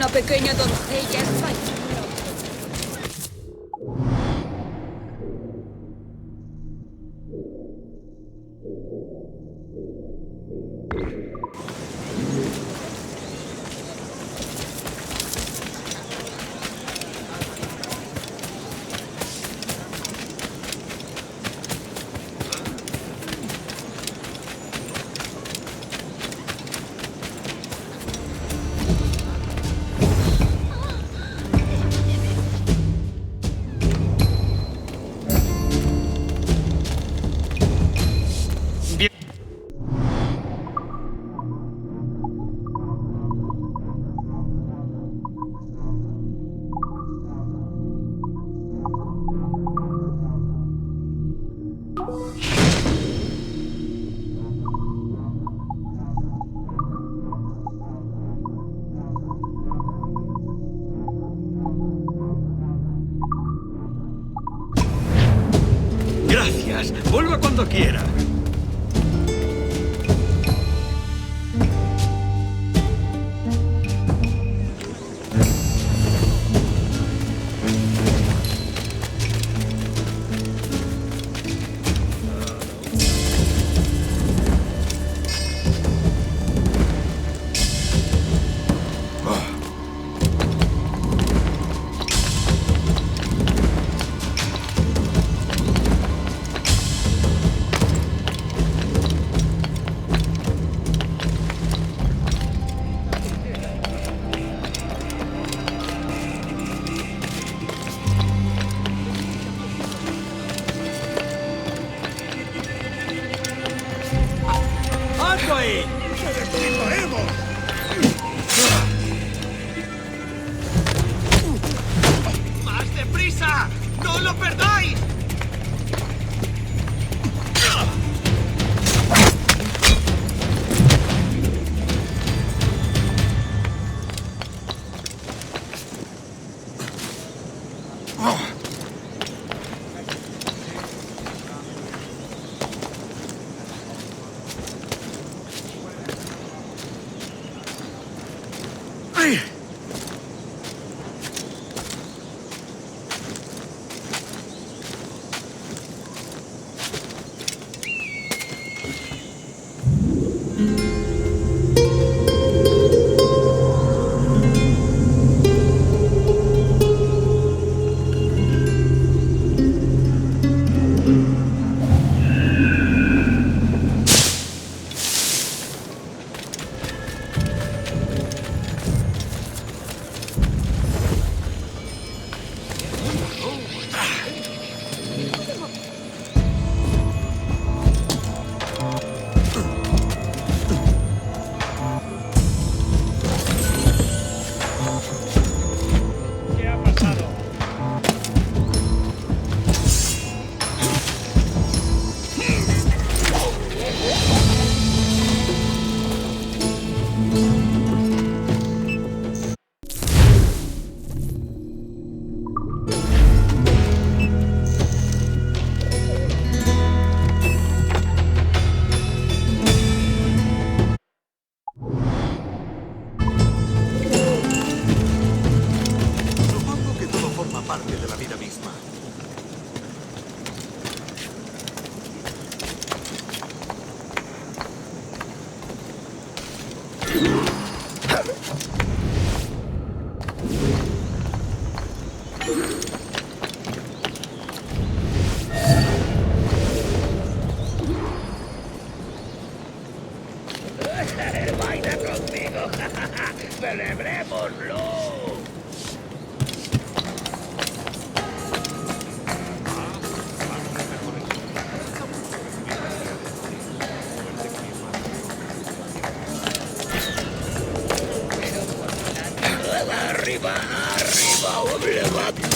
una pequeña doncella española. Gracias. Vuelva cuando quiera. ¡Alto ahí! ¡Más deprisa! ¡No lo perdáis! Parte de la vida misma. ¡Baila conmigo! ¡Celebrémoslo! ¡Arriba, arriba, levanta!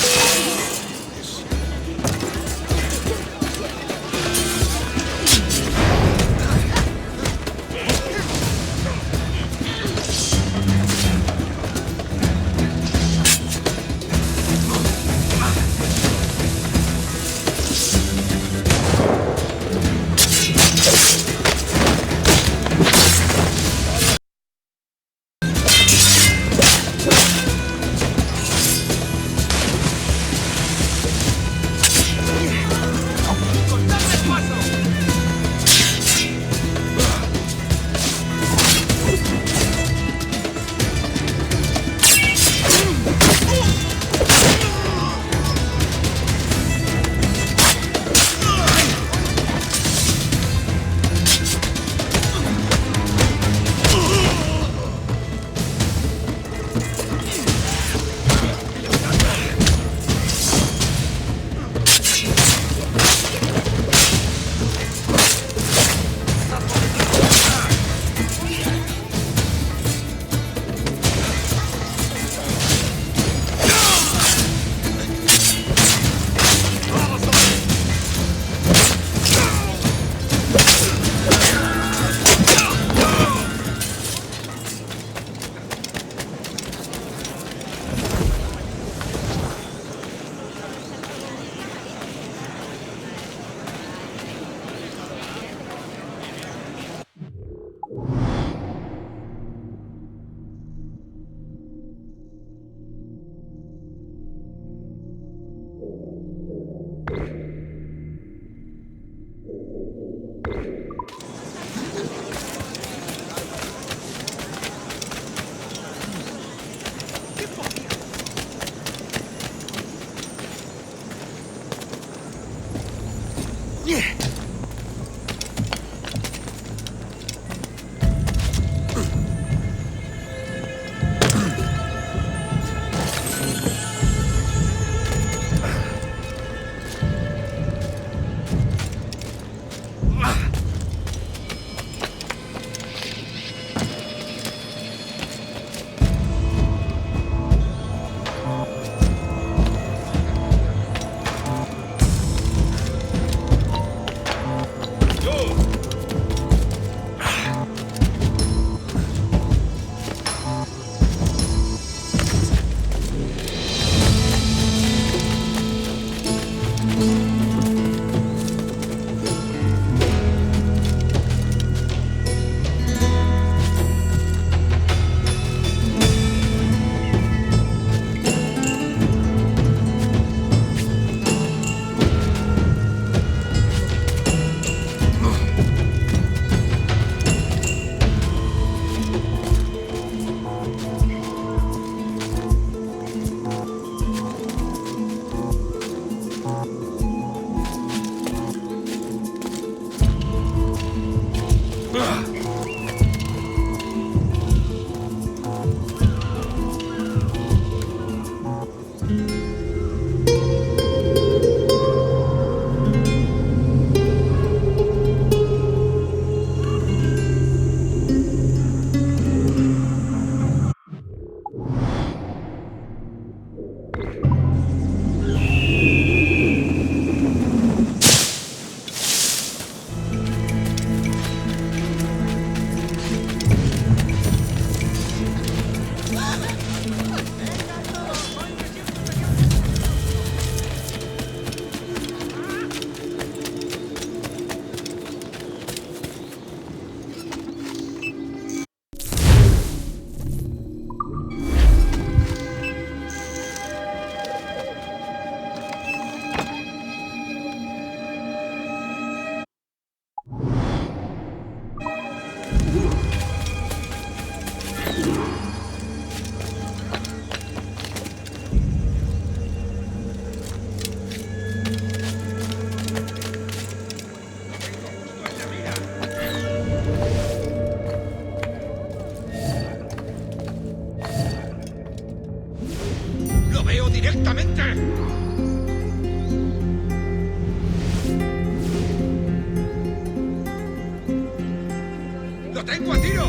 ¡Lo tengo a tiro!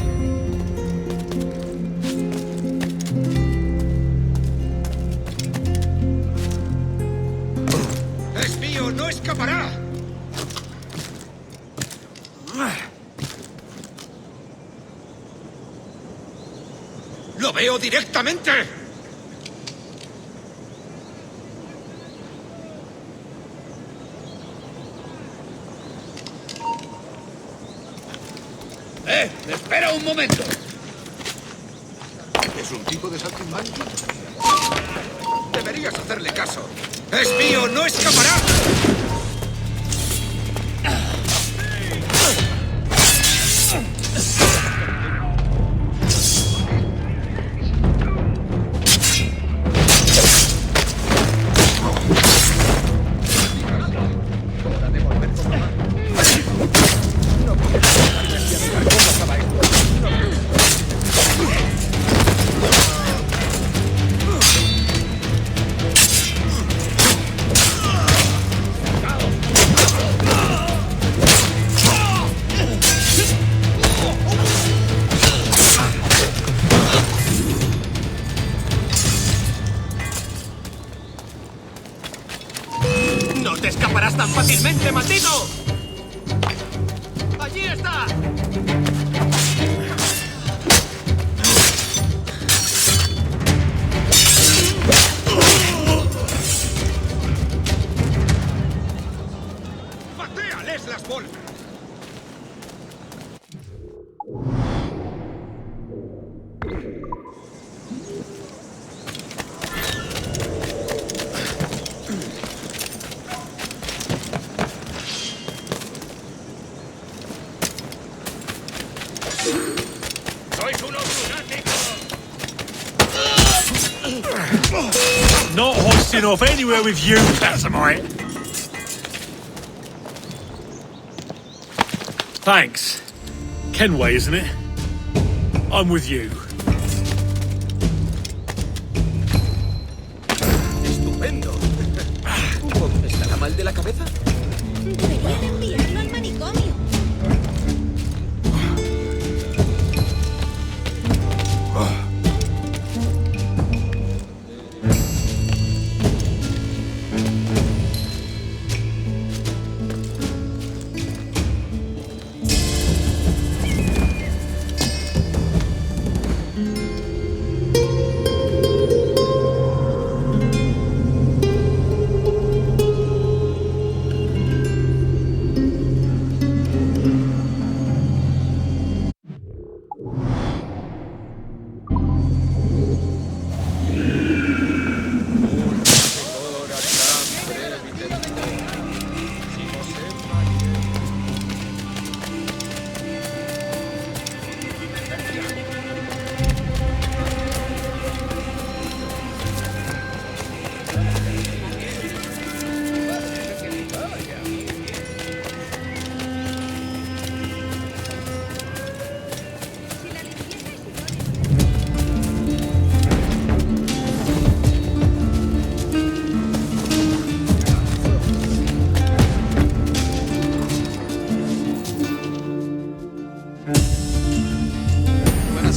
¡Es mío! ¡No escapará! ¡Lo veo directamente! ¡Espera un momento! ¿Es un tipo de saltimbanqui? Deberías hacerle caso. ¡Es mío! ¡No escapará! ¡No te escaparás tan fácilmente, maldito! ¡Allí está! ¡Patéales las bolas! ¡Sois unos lunáticos! Not hoisting off anywhere with you, Casamite. Thanks. Kenway, isn't it? I'm with you. ¡Estupendo! ¿Estará mal de la cabeza? Deberían enviarlo al manicomio.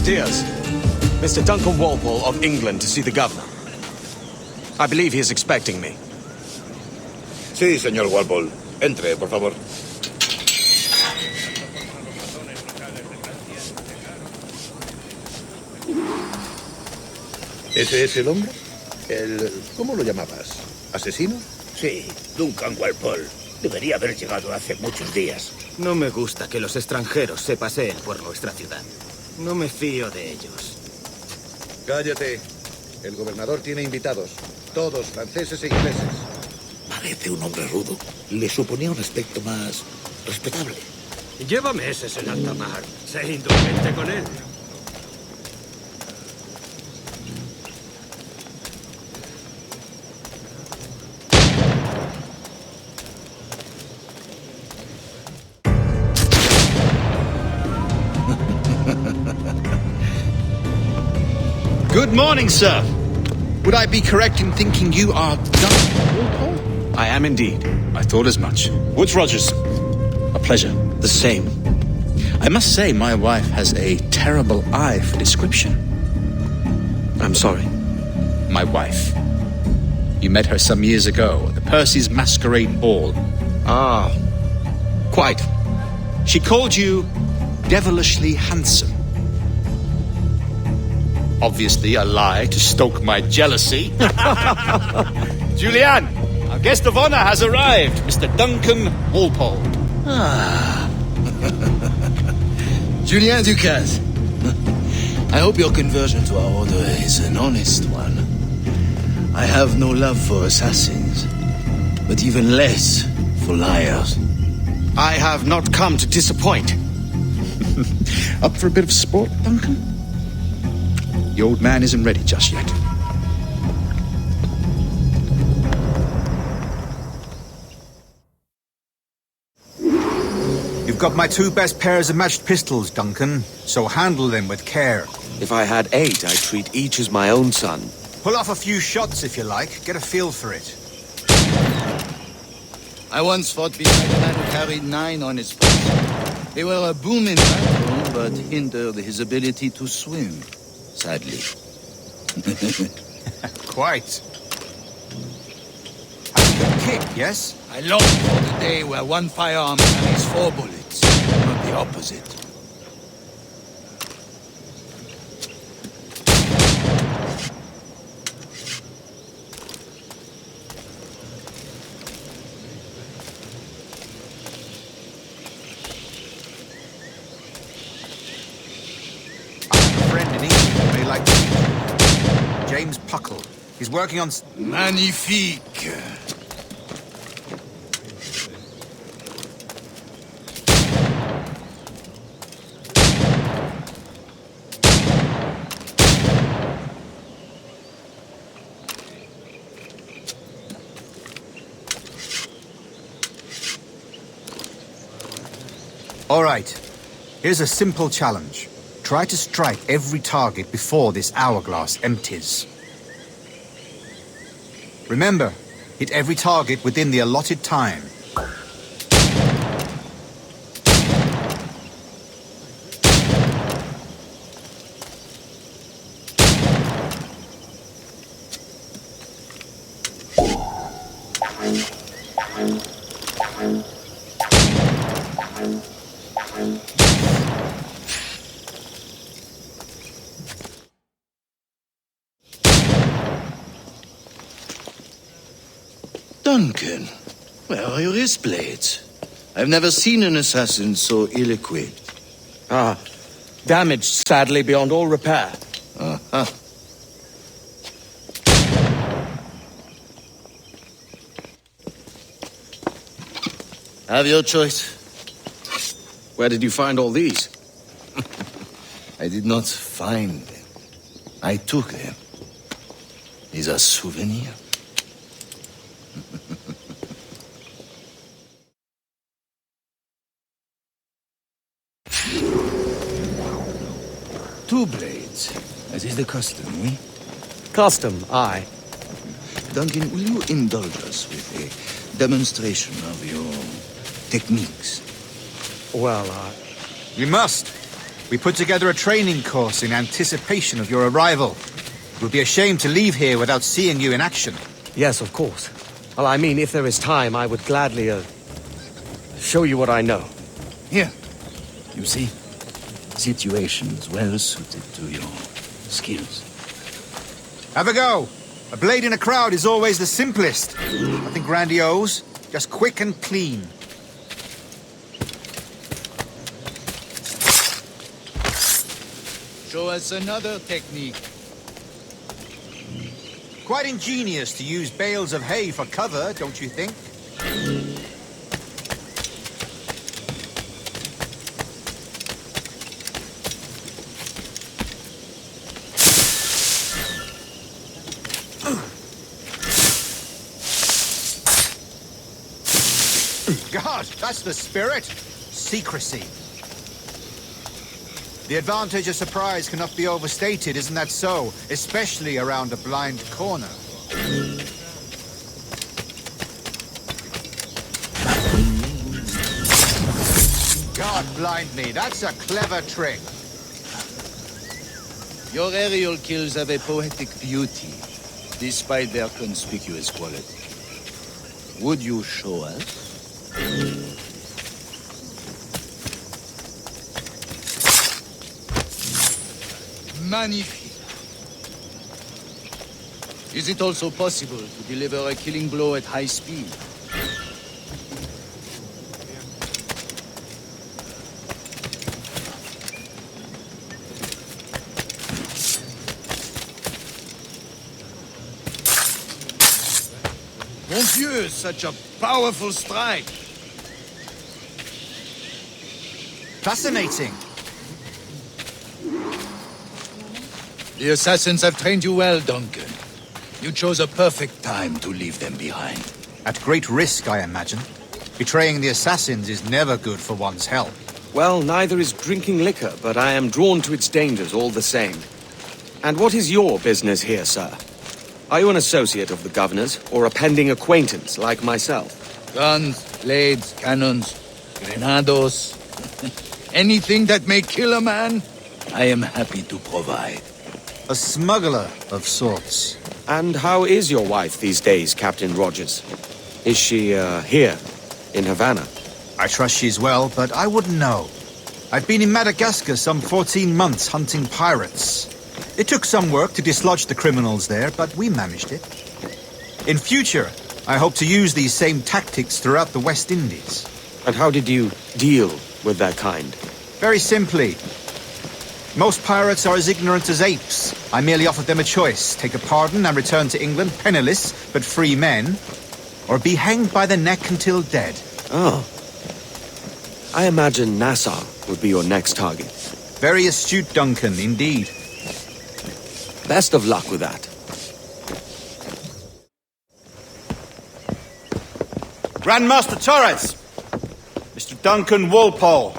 Diaz. Mr. Duncan Walpole of England to see the governor. I believe he is expecting me. Sí, señor Walpole. Entre, por favor. ¿Ese es el hombre? ¿Cómo lo llamabas? ¿Asesino? Sí, Duncan Walpole. Debería haber llegado hace muchos días. No me gusta que los extranjeros se paseen por nuestra ciudad. No me fío de ellos. Cállate. El gobernador tiene invitados. Todos franceses e ingleses. Parece un hombre rudo. Le suponía un aspecto más respetable. Lleva meses en alta mar. Sé indulgente con él. Good morning, sir. Would I be correct in thinking you are Duncan Walpole? I am indeed. I thought as much. Woods Rogers. A pleasure. The same. I must say, my wife has a terrible eye for description. I'm sorry. My wife. You met her some years ago at the Percy's Masquerade Ball. Ah, quite. She called you devilishly handsome. Obviously a lie to stoke my jealousy. Julianne, our guest of honor has arrived, Mr. Duncan Walpole. Ah. Julien Ducasse. I hope your conversion to our order is an honest one. I have no love for assassins, but even less for liars. I have not come to disappoint. Up for a bit of sport, Duncan? The old man isn't ready just yet. You've got my two best pairs of matched pistols, Duncan, so handle them with care. If I had 8, I'd treat each as my own son. Pull off a few shots if you like. Get a feel for it. I once fought beside a man who carried 9 on his back. They were a boom in battle, but hindered his ability to swim, sadly. Quite. Have a good kick, yes? I long for the day where one firearm carries 4 bullets, not the opposite. James Puckle. He's working on... Magnifique! All right. Here's a simple challenge. Try to strike every target before this hourglass empties. Remember, hit every target within the allotted time. Duncan, where are your wrist blades? I've never seen an assassin so ill-equipped. Damaged, sadly, beyond all repair. Uh-huh. Have your choice. Where did you find all these? I did not find them. I took them. These are souvenirs. Two blades, as is the custom, eh? Custom, aye. Duncan, will you indulge us with a demonstration of your techniques? Well, We must. We put together a training course in anticipation of your arrival. It would be a shame to leave here without seeing you in action. yes, of course. Well, I mean, if there is time, I would gladly, show you what I know. Here, you see, situations well suited to your skills. Have a go. A blade in a crowd is always the simplest. Nothing grandiose, just quick and clean. Show us another technique. Quite ingenious to use bales of hay for cover, don't you think? God, that's the spirit. Secrecy. The advantage of surprise cannot be overstated, isn't that so? Especially around a blind corner. God blind me, that's a clever trick. Your aerial kills have a poetic beauty, despite their conspicuous quality. Would you show us? Magnifique. Is it also possible to deliver a killing blow at high speed? Mon Dieu, such a powerful strike! Fascinating. The assassins have trained you well, Duncan. You chose a perfect time to leave them behind. At great risk, I imagine. Betraying the assassins is never good for one's health. Well, neither is drinking liquor, but I am drawn to its dangers all the same. And what is your business here, sir? Are you an associate of the governor's, or a pending acquaintance like myself? Guns, blades, cannons, grenados. Anything that may kill a man, I am happy to provide. A smuggler of sorts. And how is your wife these days, Captain Rogers? Is she, here, in Havana? I trust she's well, but I wouldn't know. I've been in Madagascar some 14 months hunting pirates. It took some work to dislodge the criminals there, but we managed it. In future, I hope to use these same tactics throughout the West Indies. And how did you deal with that kind? Very simply. Most pirates are as ignorant as apes. I merely offered them a choice. Take a pardon and return to England penniless, but free men, or be hanged by the neck until dead. Oh. I imagine Nassau would be your next target. Very astute, Duncan, indeed. Best of luck with that. Grandmaster Torres! Mr. Duncan Walpole.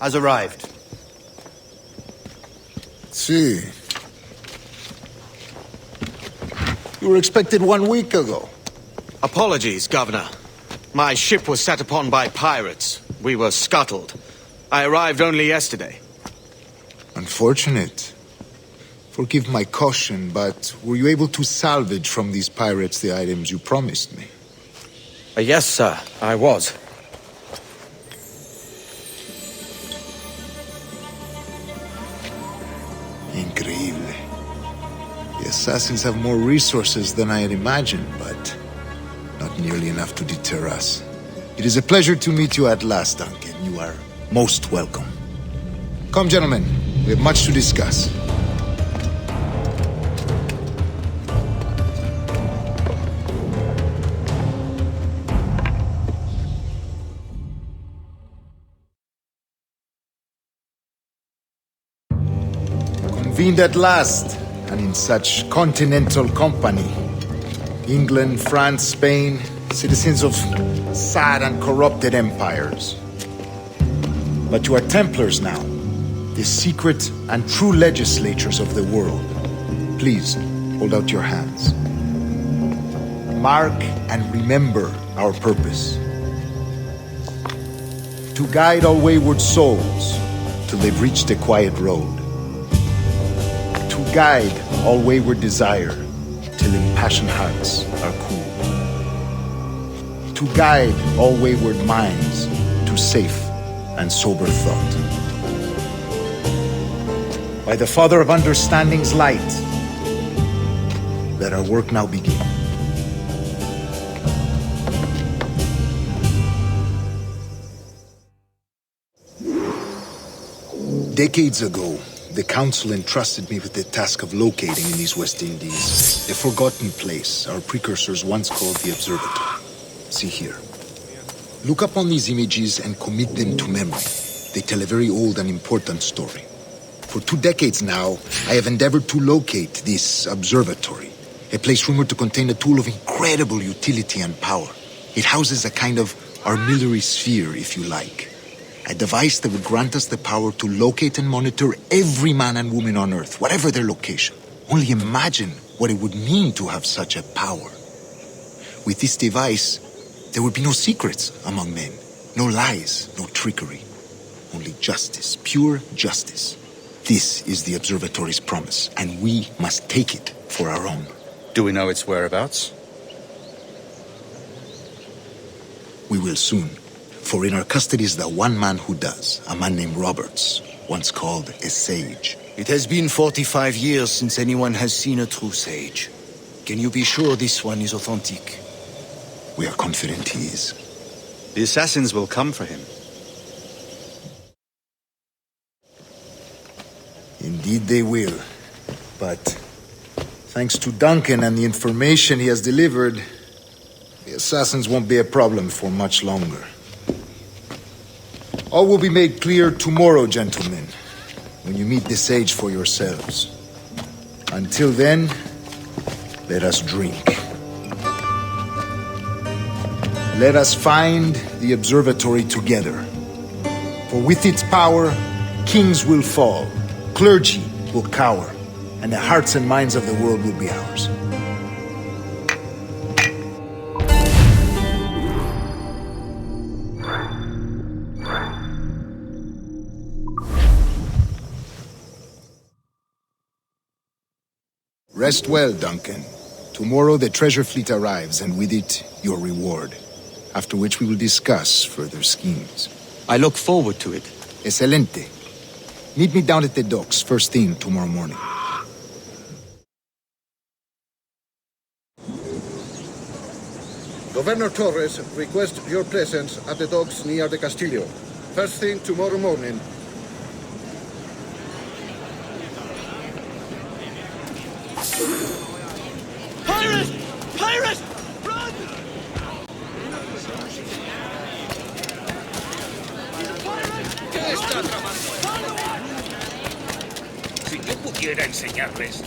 has arrived. See. You were expected 1 week ago. Apologies, Governor. My ship was set upon by pirates. We were scuttled. I arrived only yesterday. Unfortunate. Forgive my caution, but were you able to salvage from these pirates the items you promised me? Yes, sir, I was. Increíble. The assassins have more resources than I had imagined, but not nearly enough to deter us. It is a pleasure to meet you at last, Duncan. You are most welcome. Come, gentlemen. We have much to discuss. Convened at last, and in such continental company. England, France, Spain, citizens of sad and corrupted empires. But you are Templars now, the secret and true legislators of the world. Please, hold out your hands. Mark and remember our purpose. To guide all wayward souls till they've reached the quiet road. To guide all wayward desire till impassioned hearts are cool. To guide all wayward minds to safe and sober thought. By the Father of Understanding's light, let our work now begin. Decades ago, the Council entrusted me with the task of locating in these West Indies a forgotten place our precursors once called the Observatory. See here. Look upon these images and commit them to memory. They tell a very old and important story. For 2 decades now, I have endeavored to locate this observatory, a place rumored to contain a tool of incredible utility and power. It houses a kind of armillary sphere, if you like. A device that would grant us the power to locate and monitor every man and woman on Earth, whatever their location. Only imagine what it would mean to have such a power. With this device, there would be no secrets among men, no lies, no trickery. Only justice, pure justice. This is the observatory's promise, and we must take it for our own. Do we know its whereabouts? We will soon. For in our custody is the one man who does, a man named Roberts, once called a sage. It has been 45 years since anyone has seen a true sage. Can you be sure this one is authentic? We are confident he is. The assassins will come for him. Indeed they will. But thanks to Duncan and the information he has delivered, the assassins won't be a problem for much longer. All will be made clear tomorrow, gentlemen, when you meet the sage for yourselves. Until then, let us drink. Let us find the observatory together. For with its power, kings will fall, clergy will cower, and the hearts and minds of the world will be ours. Rest well, Duncan. Tomorrow the treasure fleet arrives, and with it, your reward. After which we will discuss further schemes. I look forward to it. Excelente. Meet me down at the docks first thing tomorrow morning. Governor Torres requests your presence at the docks near the Castillo. First thing tomorrow morning. Pirates! Pirates! Run! ¿Qué está tramando? Si yo pudiera enseñarles.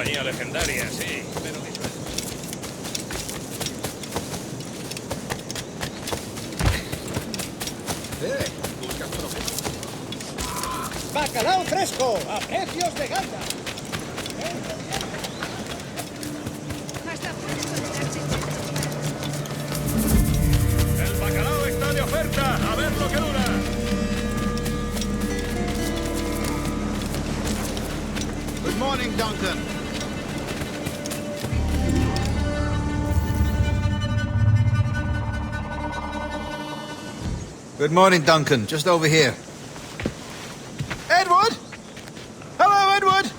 compañía legendaria, sí, pero... ¡Bacalao fresco! ¡A precios de ganga! ¡El bacalao está de oferta! ¡A ver lo que dura! Good morning, Duncan. Good morning, Duncan. Just over here. Edward? Hello, Edward!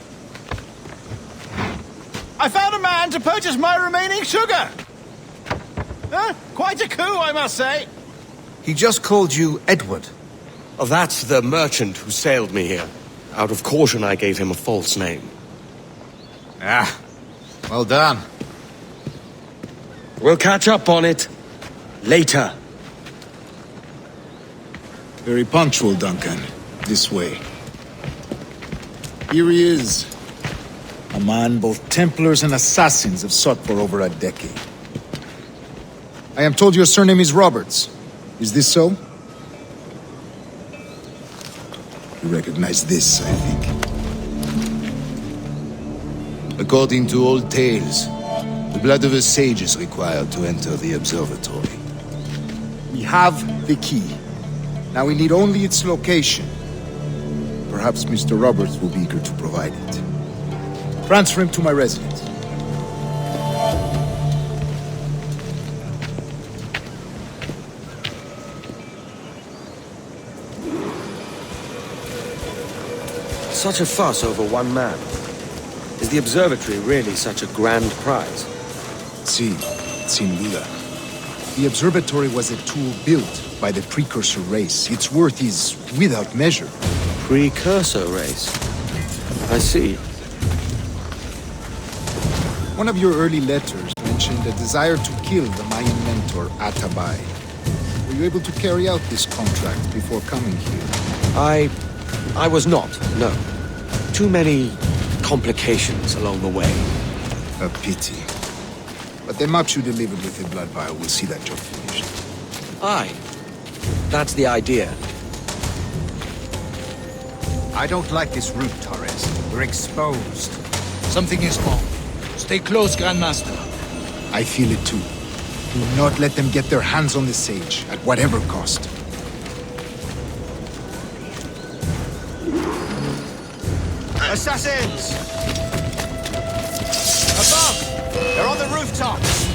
I found a man to purchase my remaining sugar! Huh? Quite a coup, I must say. He just called you Edward. Oh, that's the merchant who sailed me here. Out of caution, I gave him a false name. Ah, well done. We'll catch up on it later. Very punctual, Duncan. This way. Here he is. A man both Templars and Assassins have sought for over a decade. I am told your surname is Roberts. Is this so? You recognize this, I think. According to old tales, the blood of a sage is required to enter the observatory. We have the key. Now we need only its location. Perhaps Mr. Roberts will be eager to provide it. Transfer him to my residence. Such a fuss over one man. Is the observatory really such a grand prize? Sí, sin duda. The observatory was a tool built by the precursor race. Its worth is without measure. Precursor race? I see. One of your early letters mentioned a desire to kill the Mayan mentor, Atabay. Were you able to carry out this contract before coming here? I was not, no. Too many complications along the way. A pity. But the maps you delivered with the blood vial will see that job finished. Aye. That's the idea. I don't like this route, Torres. We're exposed. Something is wrong. Stay close, Grandmaster. I feel it too. Do not let them get their hands on the sage, at whatever cost. Assassins! Above! They're on the rooftops!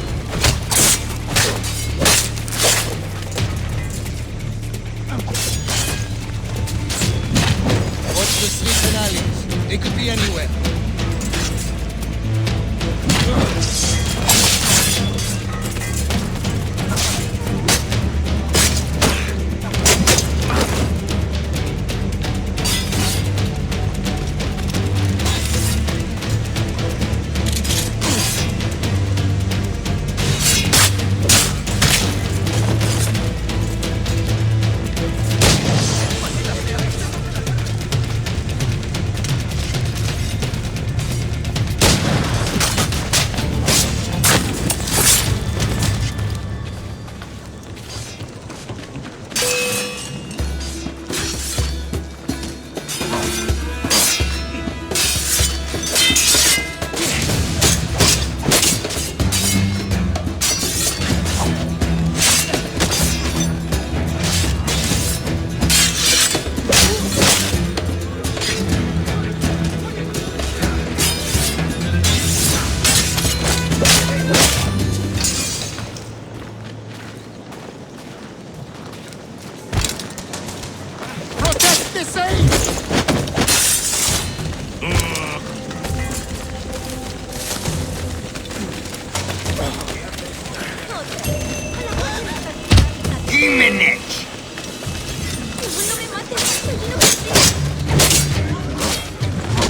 Watch the streets and alleys. They could be anywhere.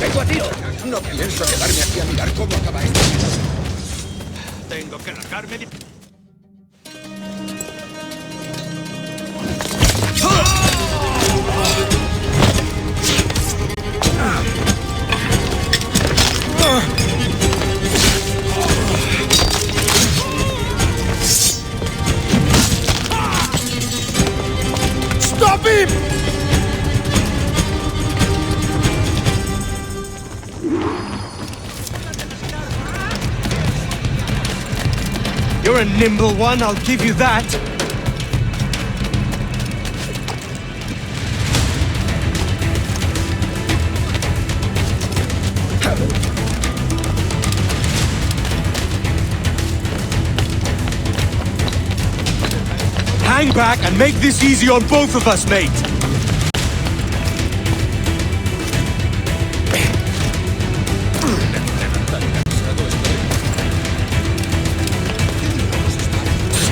¡Vengo, tío! No pienso quedarme aquí a mirar cómo acaba esto. Tengo que largarme de... a nimble one, I'll give you that. Hang back and make this easy on both of us, mate.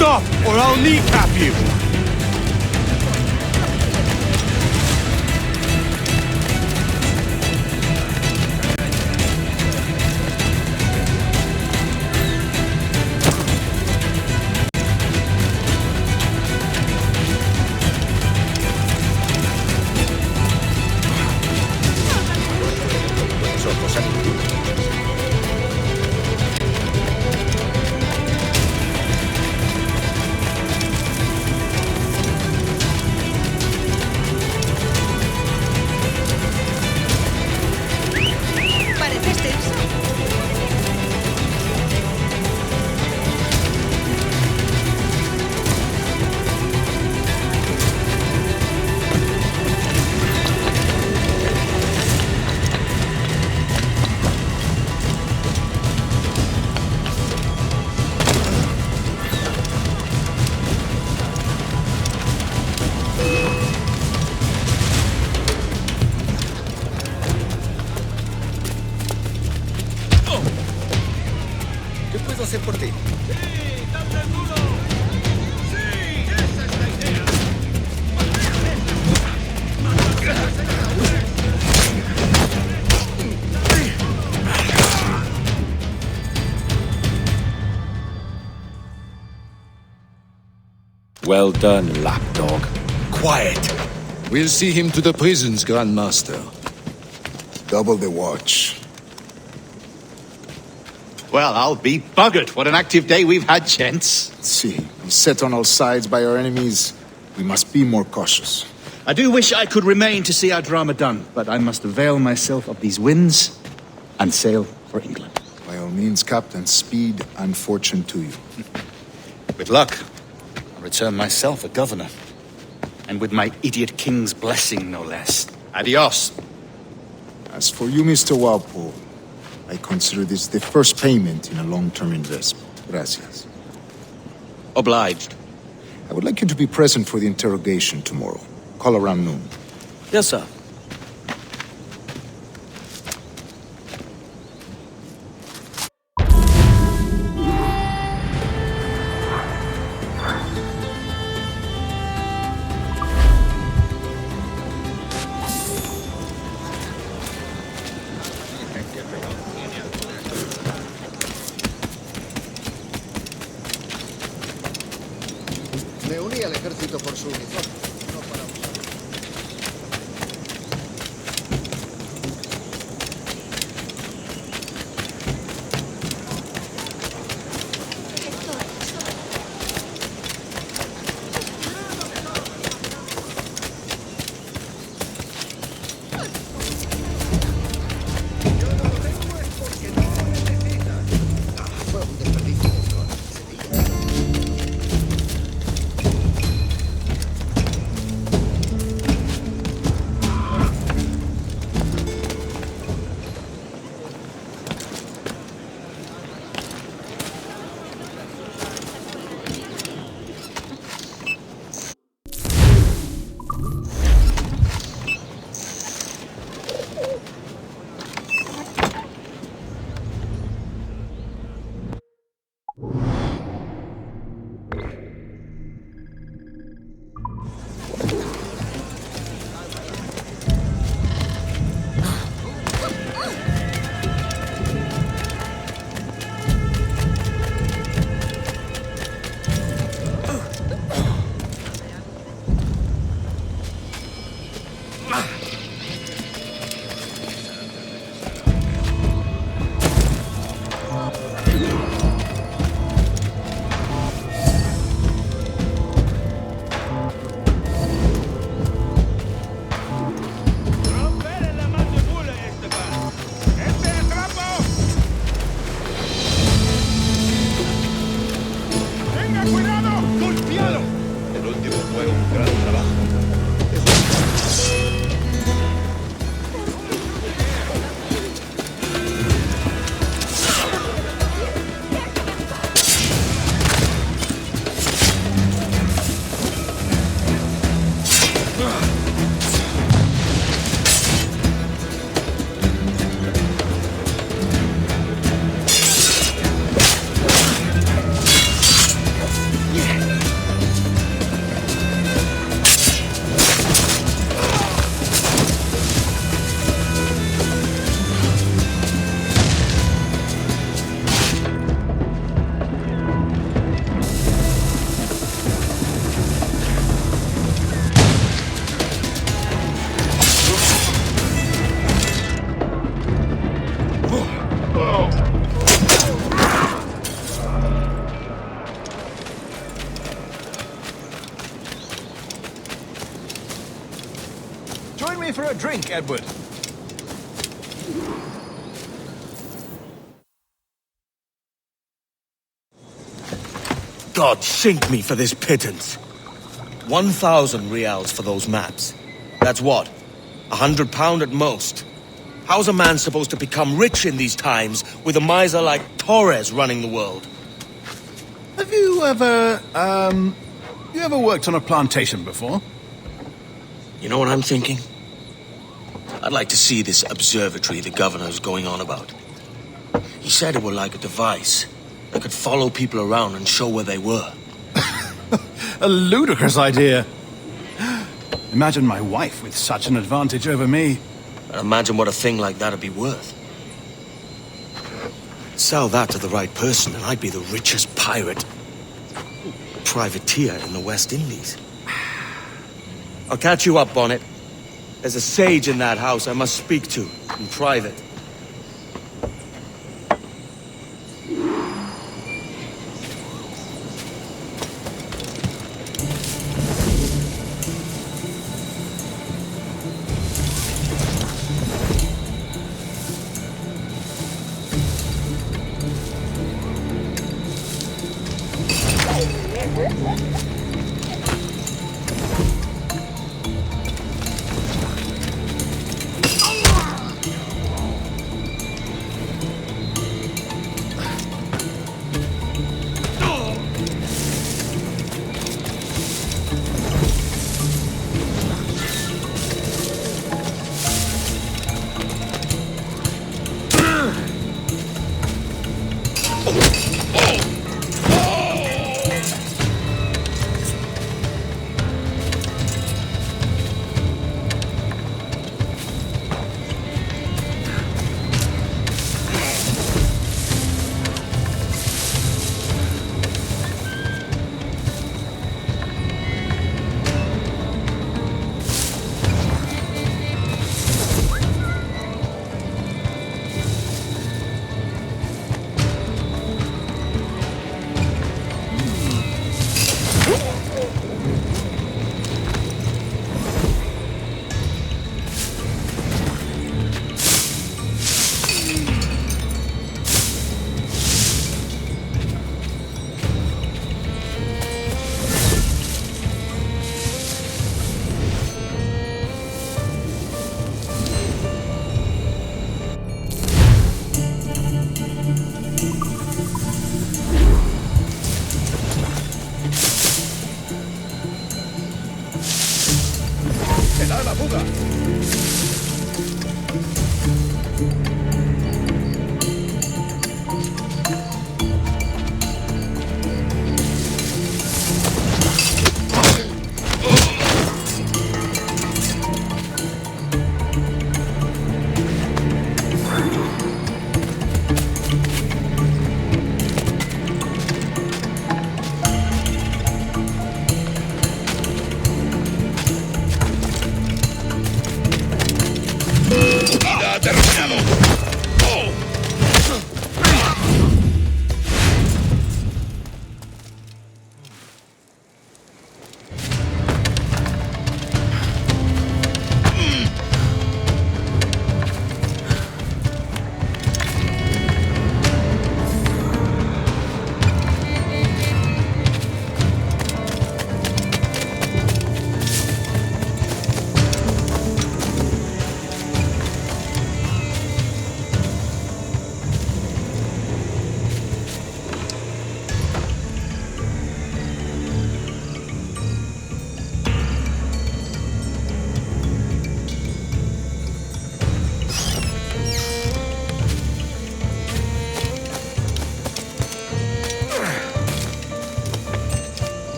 Stop, or I'll kneecap you! Parece extenso. ¿Qué puedo hacer por ti? Well done, lapdog. Quiet. We'll see him to the prisons, Grandmaster. Double the watch. Well, I'll be buggered. What an active day we've had, gents. See, beset on all sides by our enemies, we must be more cautious. I do wish I could remain to see our drama done, but I must avail myself of these winds and sail for England. By all means, Captain, speed and fortune to you. With luck, I'll return myself a governor. And with my idiot king's blessing, no less. Adios. As for you, Mr. Walpole, I consider this the first payment in a long-term investment. Gracias. Obliged. I would like you to be present for the interrogation tomorrow. Call around noon. Yes, sir. Me uní al ejército por su uniforme. No para usar. Fue un desperdicio de escolar. Join me for a drink, Edward. God sink me for this pittance. 1,000 reals for those maps. That's what? £100 at most. How's a man supposed to become rich in these times with a miser like Torres running the world? Have you ever, worked on a plantation before? You know what I'm thinking? I'd like to see this observatory the governor's going on about. He said it were like a device that could follow people around and show where they were. A ludicrous idea. Imagine my wife with such an advantage over me. Imagine what a thing like that'd be worth. Sell that to the right person and I'd be the richest pirate. Privateer in the West Indies. I'll catch you up on it. There's a sage in that house I must speak to in private.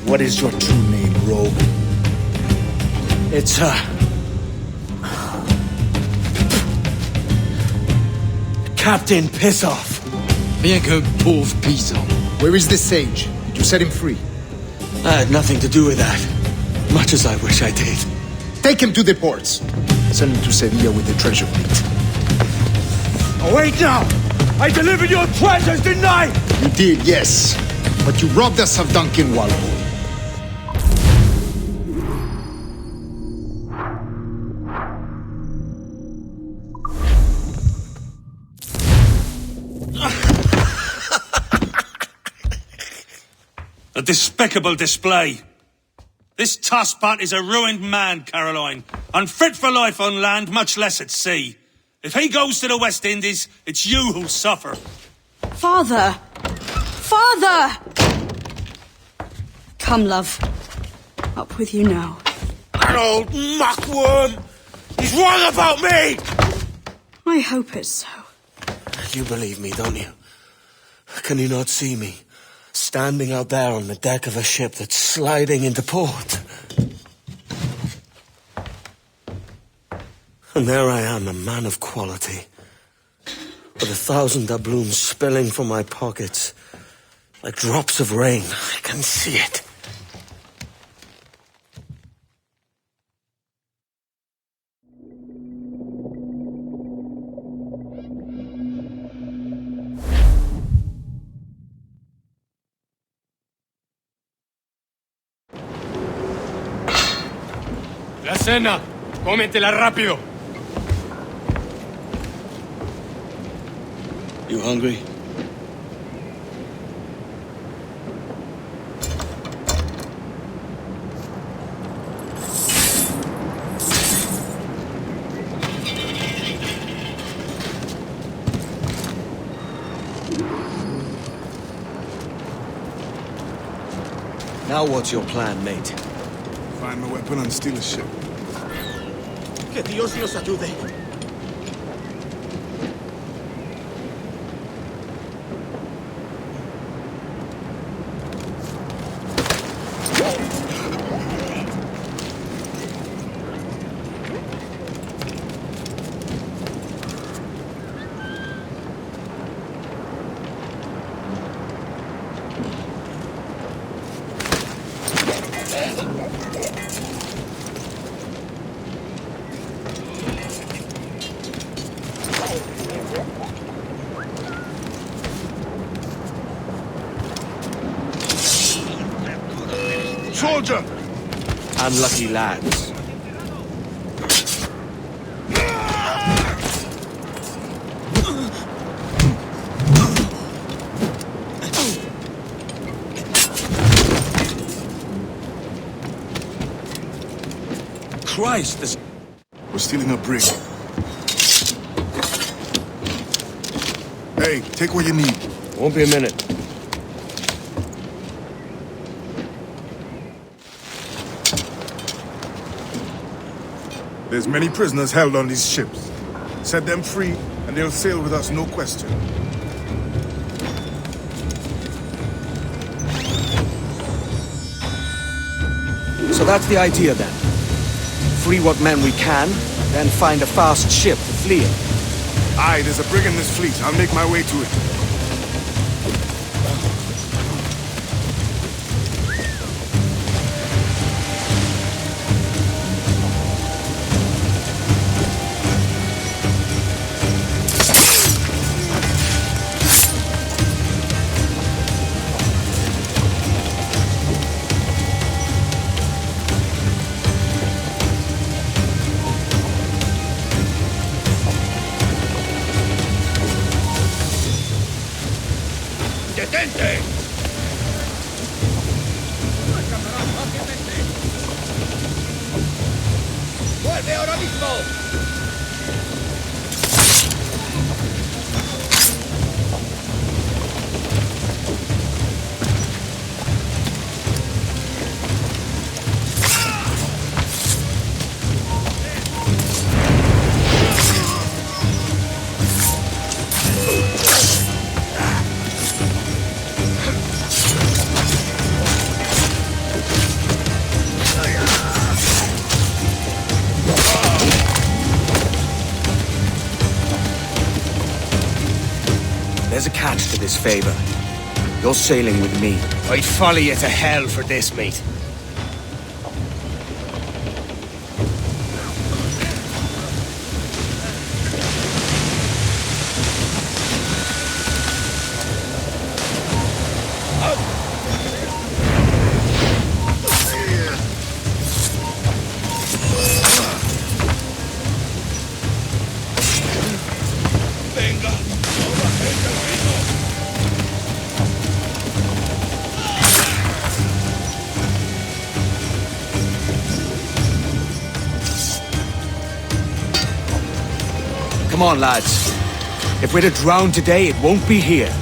What is your true name, rogue? It's, Captain Piss Off. Rien qu'un pauvre paysan. Where is this sage? Did you set him free? I had nothing to do with that. Much as I wish I did. Take him to the ports. Send him to Sevilla with the treasure plate. Oh, wait now! I delivered your treasures, didn't I? You did, yes. But you robbed us of Duncan Walpole. A despicable display. This tosspot is a ruined man, Caroline. Unfit for life on land, much less at sea. If he goes to the West Indies, it's you who'll suffer. Father! Father! Come, love. Up with you now. That old muckworm! He's wrong about me! I hope it's so. You believe me, don't you? Can you not see me? Standing out there on the deck of a ship that's sliding into port. And there I am, a man of quality. With 1,000 doubloons spilling from my pockets. Like drops of rain. I can see it. La cena. Cómetela rápido. You hungry? Now what's your plan, mate? Find my weapon and steal a ship. Que Dios nos ayude. Soldier! Unlucky lads. Christ, this... We're stealing a brig. Hey, take what you need. Won't be a minute. There's many prisoners held on these ships. Set them free, and they'll sail with us, no question. So that's the idea then. Free what men we can, then find a fast ship to flee in. Aye, there's a brig in this fleet. I'll make my way to it. ¡Detente! ¡Vuelve ahora mismo! There's a catch to this favor. You're sailing with me. I'd follow you to hell for this, mate. Come on, lads. If we're to drown today, it won't be here.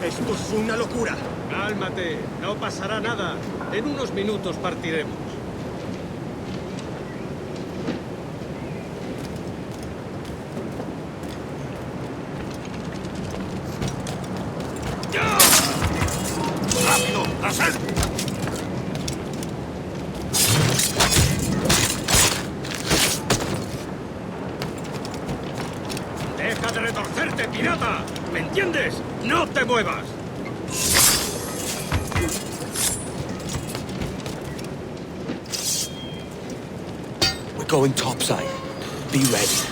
Esto es una locura. Cálmate, no pasará nada. En unos minutos partiremos. ¡Rápido! ¡Tras él! ¡Deja de retorcerte, pirata! ¿Me entiendes? ¡No te muevas! We're going topside. Be ready.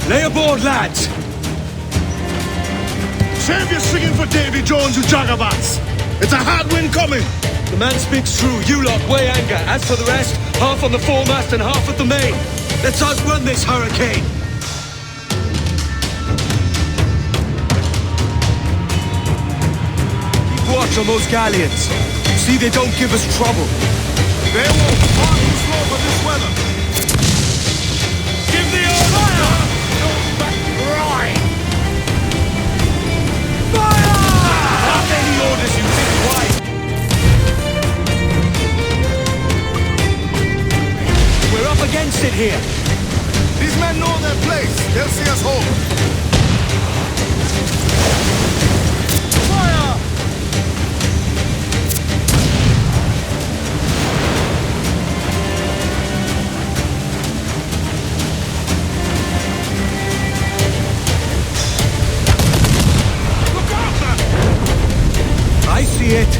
Lay aboard, lads! Save your singing for Davy Jones, you jagabats! It's a hard wind coming! The man speaks true. You lot weigh anchor. As for the rest, half on the foremast and half at the main. Let's outrun this hurricane! Keep watch on those galleons. See they don't give us trouble. They won't. Far too slow for this weather. Give the order! Right! Fire! How many orders you think right? We're up against it here. These men know their place. They'll see us home. Fire! I see it.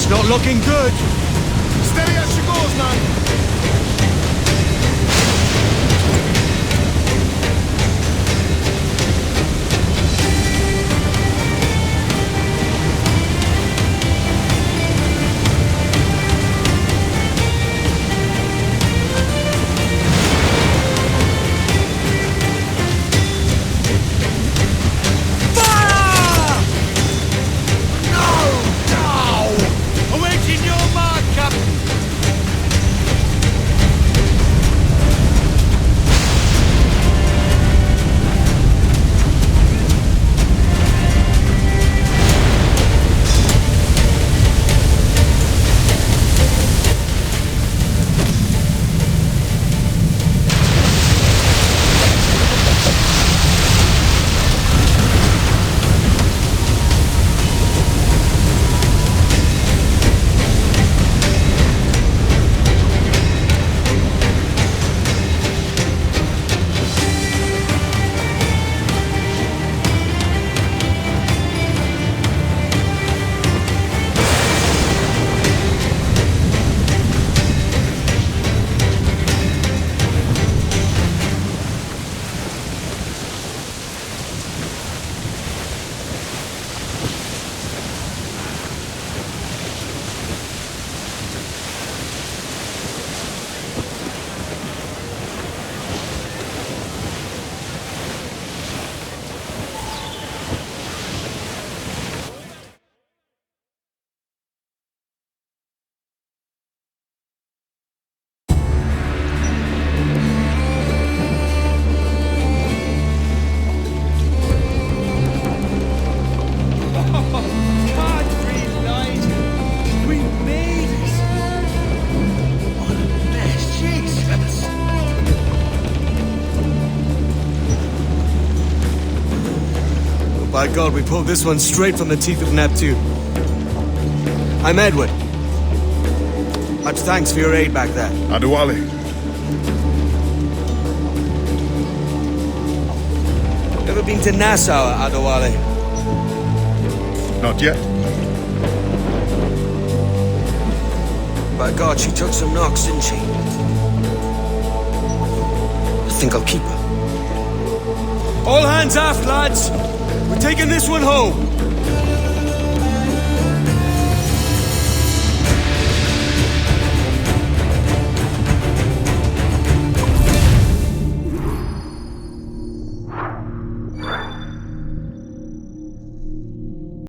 It's not looking good. Steady as she goes, man. By God, we pulled this one straight from the teeth of Neptune. I'm Edward. Much thanks for your aid back there. Adewale. Ever been to Nassau, Adewale? Not yet. By God, she took some knocks, didn't she? I think I'll keep her. All hands aft, lads! We're taking this one home.